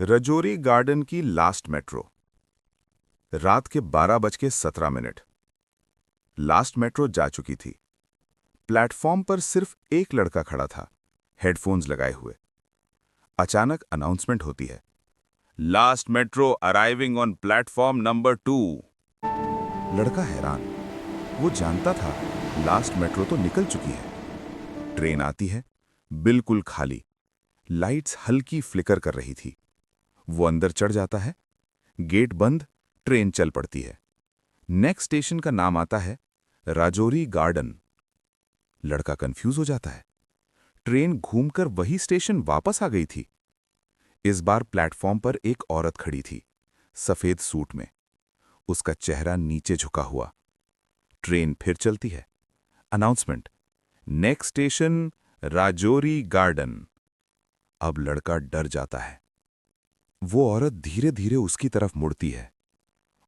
Rajouri garden की last metro. रात के 12:17। लास्ट मेट्रो जा चुकी थी। प्लेटफॉर्म पर सिर्फ एक लड़का खड़ा था, हेडफोन्स लगाए हुए। अचानक अनाउंसमेंट होती है, last metro arriving on platform number 2। लड़का हैरान। वो जानता था लास्ट मेट्रो तो निकल चुकी है। ट्रेन आती है, बिल्कुल खाली। लाइट्स हल्की फ्लिकर कर रही थी। वो अंदर चढ़ जाता है, गेट बंद, ट्रेन चल पड़ती है। नेक्स्ट स्टेशन का नाम आता है राजौरी गार्डन। लड़का कंफ्यूज हो जाता है। ट्रेन घूमकर वही स्टेशन वापस आ गई थी। इस बार प्लेटफॉर्म पर एक औरत खड़ी थी, सफेद सूट में। उसका चेहरा नीचे झुका हुआ। ट्रेन फिर चलती है। Announcement, next station Rajouri garden. अब लड़का डर जाता है। वो औरत धीरे धीरे उसकी तरफ मुड़ती है।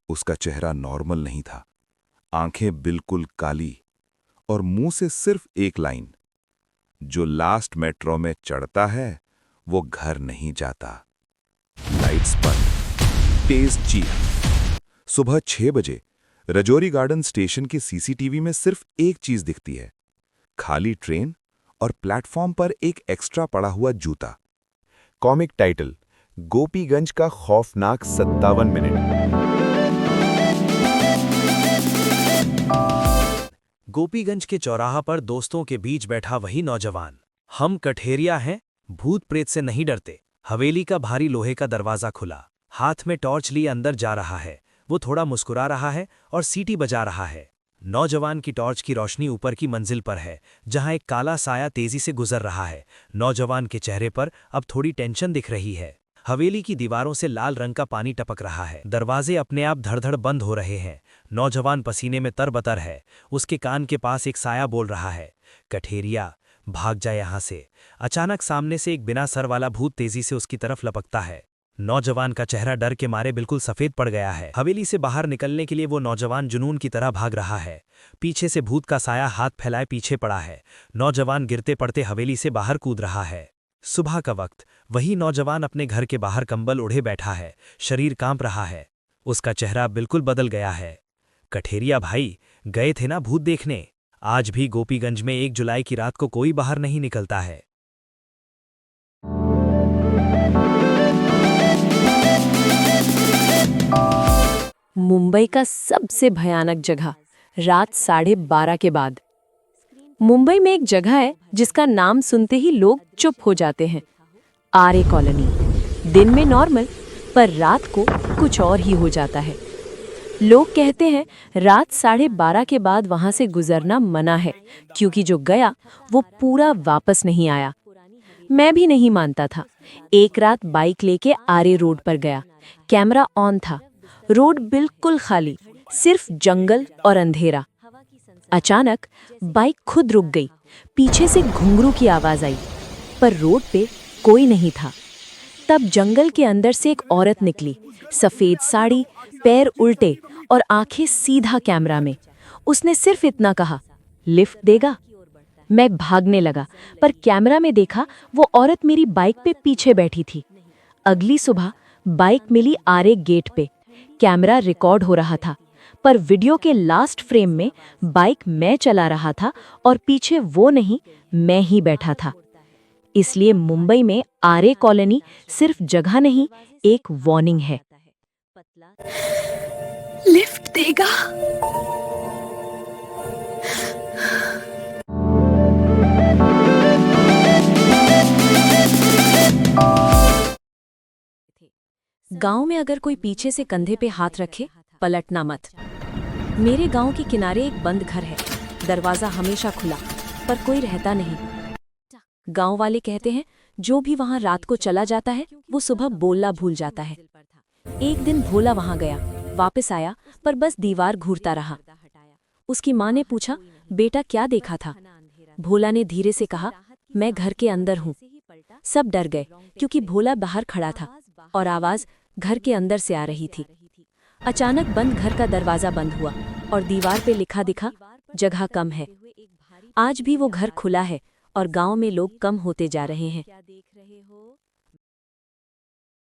उसका चेहरा नॉर्मल नहीं था, आंखें बिल्कुल काली और मुंह से सिर्फ एक लाइन, जो लास्ट मेट्रो में चढ़ता है वो घर नहीं जाता। लाइट्स बंद, तेज चीख। सुबह 6 बजे रजौरी गार्डन स्टेशन के सीसीटीवी में सिर्फ एक चीज दिखती है, खाली ट्रेन और प्लेटफॉर्म पर एक एक्स्ट्रा पड़ा हुआ जूता। कॉमिक टाइटल, गोपीगंज का खौफनाक 57 मिनट। गोपीगंज के चौराहा पर दोस्तों के बीच बैठा वही नौजवान। हम कठेरिया हैं, भूत प्रेत से नहीं डरते। हवेली का भारी लोहे का दरवाजा खुला। हाथ में टॉर्च लिए अंदर जा रहा है। वो थोड़ा मुस्कुरा रहा है और सीटी बजा रहा है। नौजवान की टॉर्च की रोशनी ऊपर की मंजिल पर है, जहां एक काला साया तेजी से गुजर रहा है। नौजवान के चेहरे पर अब थोड़ी टेंशन दिख रही है। हवेली की दीवारों से लाल रंग का पानी टपक रहा है। दरवाजे अपने आप धड़धड़ बंद हो रहे हैं। नौजवान पसीने में तरबतर है। उसके कान के पास एक साया बोल रहा है, कठेरिया, भाग जा यहां से। अचानक सामने से एक बिना सर वाला भूत तेजी से उसकी तरफ लपकता है। नौजवान का चेहरा डर के मारे बिल्कुल सफेद पड़ गया है। हवेली से बाहर निकलने के लिए वो नौजवान जुनून की तरह भाग रहा है। पीछे से भूत का साया हाथ फैलाए पीछे पड़ा है। नौजवान गिरते पड़ते हवेली से बाहर कूद रहा है। सुबह का वक्त, वही नौजवान अपने घर के बाहर कंबल ओढ़े बैठा है। शरीर कांप रहा है। उसका चेहरा बिल्कुल बदल गया है। कठेरिया भाई, गए थे ना भूत देखने? आज भी गोपीगंज में 1 जुलाई की रात को कोई बाहर नहीं निकलता है। मुंबई का सबसे भयानक जगह, रात 12:30 के बाद। मुंबई में एक जगह है जिसका नाम सुनते ही लोग चुप हो जाते हैं, आरे कॉलोनी। दिन में नॉर्मल, पर रात को कुछ और ही हो जाता है। लोग कहते हैं रात 12:30 के बाद वहां से गुजरना मना है, क्योंकि जो गया वो पूरा वापस नहीं आया। मैं भी नहीं मानता था। एक रात बाइक लेके आरे रोड पर गया। कैमरा ऑन था। रोड बिल्कुल खाली, सिर्फ जंगल और अंधेरा। अचानक बाइक खुद रुक गई। पीछे से घुंघरू की आवाज आई, पर रोड पे कोई नहीं था। तब जंगल के अंदर से एक औरत निकली, सफेद साड़ी, पैर उल्टे और आंखें सीधा कैमरा में। उसने सिर्फ इतना कहा, लिफ्ट देगा? मैं भागने लगा, पर कैमरा में देखा वो औरत मेरी बाइक पे पीछे बैठी थी। अगली सुबह बाइक मिली आरे गेट पे। कैमरा रिकॉर्ड हो रहा था, पर वीडियो के लास्ट फ्रेम में बाइक मैं चला रहा था और पीछे वो नहीं, मैं ही बैठा था। इसलिए मुंबई में आरे कॉलोनी सिर्फ जगह नहीं, एक वार्निंग है। लिफ्ट देगा? गांव में अगर कोई पीछे से कंधे पे हाथ रखे, पलटना मत। मेरे गांव के किनारे एक बंद घर है। दरवाजा हमेशा खुला, पर कोई रहता नहीं। गांव वाले कहते हैं जो भी वहां रात को चला जाता है वो सुबह बोलना भूल जाता है। एक दिन भोला वहां गया, वापस आया, पर बस दीवार घूरता रहा। उसकी माँ ने पूछा, बेटा क्या देखा था? भोला ने धीरे से कहा, मैं घर के अंदर हूँ। सब डर गए, क्योंकि भोला बाहर खड़ा था और आवाज घर के अंदर से आ रही थी। अचानक बंद घर का दरवाजा बंद हुआ और दीवार पे लिखा दिखा, जगह कम है। आज भी वो घर खुला है और गांव में लोग कम होते जा रहे हैं।